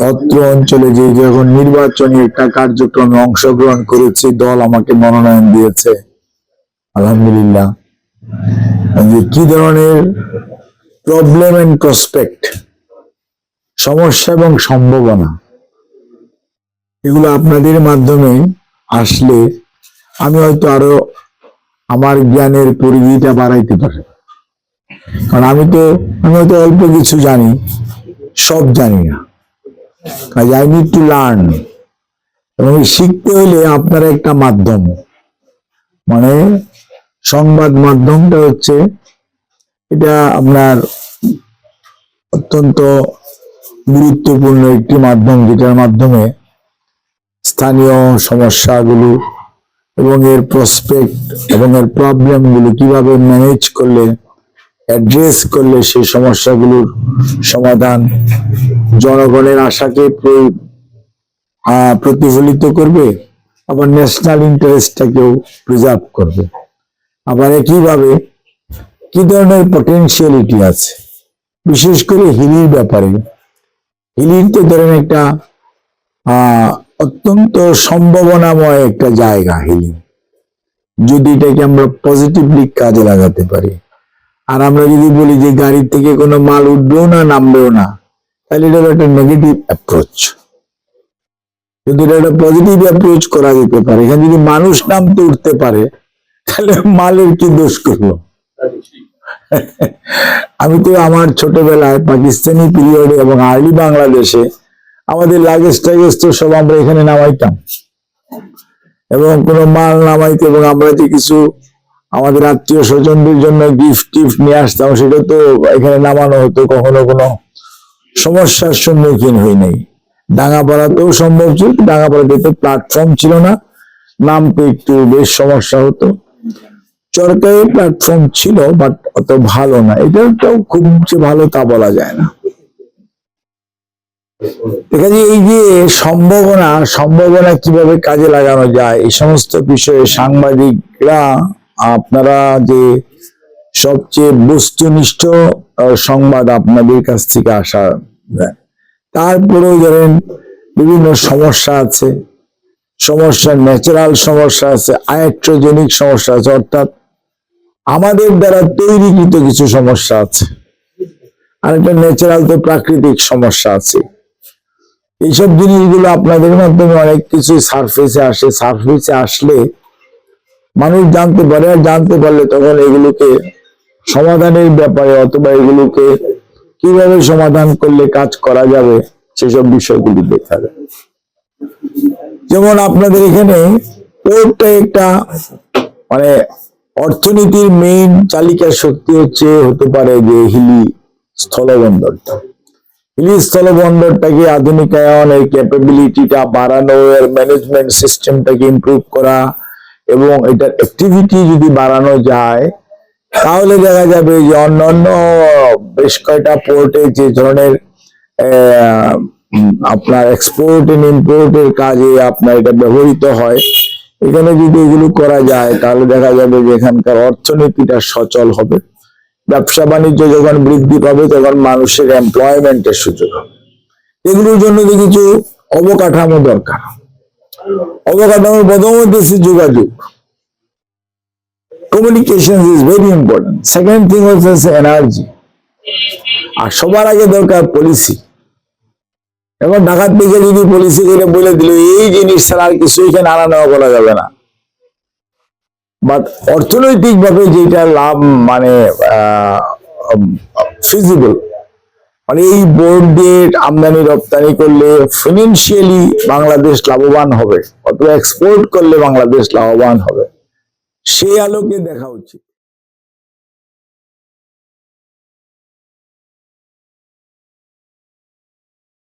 অত্র অঞ্চলে যে যখন নির্বাচনী একটা কার্যক্রমে অংশগ্রহণ করেছি, দল আমাকে মনোনয়ন দিয়েছে আলহামদুলিল্লাহ। যে কি ধরনের প্রবলেম এন্ড প্রসপেক্ট, সমস্যা এবং সম্ভাবনা, এগুলো আপনাদের মাধ্যমে আসলে আমি হয়তো আরো আমার জ্ঞানের পরিধিটা বাড়াইতে পারি। কারণ আমি হয়তো অল্প কিছু জানি, সব জানি না। I need to learn. এবং শিখতে হলে আপনার একটা মাধ্যম, মানে সংবাদ মাধ্যমটা হচ্ছে এটা আপনার অত্যন্ত গুরুত্বপূর্ণ একটি মাধ্যম, যেটার মাধ্যমে স্থানীয় সমস্যাগুলো এবং এর প্রসপেক্ট এবং এর প্রবলেমগুলো কিভাবে ম্যানেজ করলে, অ্যাড্রেস করলে সেই সমস্যাগুলোর সমাধান জনগণের আশাকে প্রতিফলিত করবে, আবার ন্যাশনাল ইন্টারেস্টটাকেও প্রিজার্ভ করবে। আবার একইভাবে কি ধরনের পটেনশিয়ালিটি আছে, বিশেষ করে হিলির ব্যাপারে। হিলির তো ধরেন একটা অত্যন্ত সম্ভাবনাময় একটা জায়গা হিলি, যদি এটাকে আমরা পজিটিভলি কাজে লাগাতে পারি। আর আমরা যদি বলি যে গাড়ি থেকে কোনো মাল উঠবেও না, নামবেও না, তাহলে এটা একটা নেগেটিভ অ্যাপ্রোচ। কিন্তু এটা একটা পজিটিভ অ্যাপ্রোচ করা যেতে পারে। এখানে যদি মানুষ নামতে উঠতে পারে, তাহলে মালের কি দোষ করলো? আমি তো আমার ছোটবেলায় পাকিস্তানি পিরিয়ডে এবং আর্লি বাংলাদেশে আমাদের লাগেজ টাগেজ তো সব আমরা এখানে নামাইতাম, এবং কোনো মাল নামাইতে, এবং আমরা যে কিছু আমাদের আত্মীয় স্বজনদের জন্য গিফট টিফট নিয়ে আসতাম, সেটা তো এখানে নামানো হতো। কখনো কোনো সমস্যার সম্মুখীন হই নাই। ডাঙ্গাপাড়াতেও সম্ভব ছিল, ডাঙ্গাপাড়াতে তো প্ল্যাটফর্ম ছিল না, নামতে একটু বেশ সমস্যা হতো। চরকায় প্ল্যাটফর্ম ছিল, বাট অত ভালো না। এটাও খুব যে ভালো তা বলা যায় না। এখানে এই যে সম্ভাবনা কিভাবে কাজে লাগানো যায়, এই সমস্ত বিষয়ে সাংবাদিকরা, আপনারা যে সবচেয়ে বস্তুনিষ্ঠ সংবাদ আপনাদের কাছ থেকে আসা, তারপরেও ধরেন বিভিন্ন সমস্যা আছে, ন্যাচারাল সমস্যা আছে, আয়াট্রোজেনিক সমস্যা আছে, অর্থাৎ আমাদের দ্বারা তৈরিকৃত কিছু সমস্যা আছে, আর একটা ন্যাচারাল তো প্রাকৃতিক সমস্যা আছে। এইসব জিনিসগুলো আপনাদের মাধ্যমে অনেক কিছু সারফেসে আসে। সারফেসে আসলে মানুষ জানতে পারে, আর জানতে পারলে তখন এগুলোকে সমাধানের ব্যাপারে, অথবা এগুলোকে কিভাবে সমাধান করলে কাজ করা যাবে, সেসব বিষয়গুলি দেখা যায়। যেমন আপনাদের এখানে পোর্টটা একটা, মানে অর্থনীতির মেইন চালিকা শক্তি হতে পারে যে হিলি স্থলবন্দরটা। হিলি স্থলবন্দরটাকে আধুনিকায়ন, এর ক্যাপাবিলিটিটা বাড়ানো, এর ম্যানেজমেন্ট সিস্টেমটাকে ইমপ্রুভ করা, এবং এটার অ্যাক্টিভিটি যদি বাড়ানো যায়, তাহলে দেখা যাবে যে অন্যান্য বেশ কয়টা পোর্টে যে ধরনের আপনার এক্সপোর্ট এন্ড ইম্পোর্টের কাজে আপনার এটা ব্যবহৃত হয়, এখানে যদি এগুলো করা যায়, তাহলে দেখা যাবে যে এখানকার অর্থনীতিটা সচল হবে। ব্যবসা বাণিজ্য যখন বৃদ্ধি পাবে, তখন মানুষের এমপ্লয়মেন্টের সুযোগ হবে। এগুলোর জন্য কিছু অবকাঠামো দরকার। অবকাঠামোর প্রথম হচ্ছে যোগাযোগ, communication is very important. Second thing হচ্ছে এনার্জি, আর সবার আগে দরকার পলিসি। এখন ঢাকার দিকে যদি পলিসি করে বলে দিল এই জিনিস ছাড়া আর কিছু এখানে আনা নেওয়া করা যাবে না, বাট অর্থনৈতিক ভাবে যেটা লাভ, মানে ফিজিবল, মানে এই বোর্ড দিয়ে আমদানি রপ্তানি করলে ফিনান্সিয়ালি বাংলাদেশ লাভবান হবে, অথবা এক্সপোর্ট করলে বাংলাদেশ লাভবান হবে, সেই আলোকে দেখা উচিত।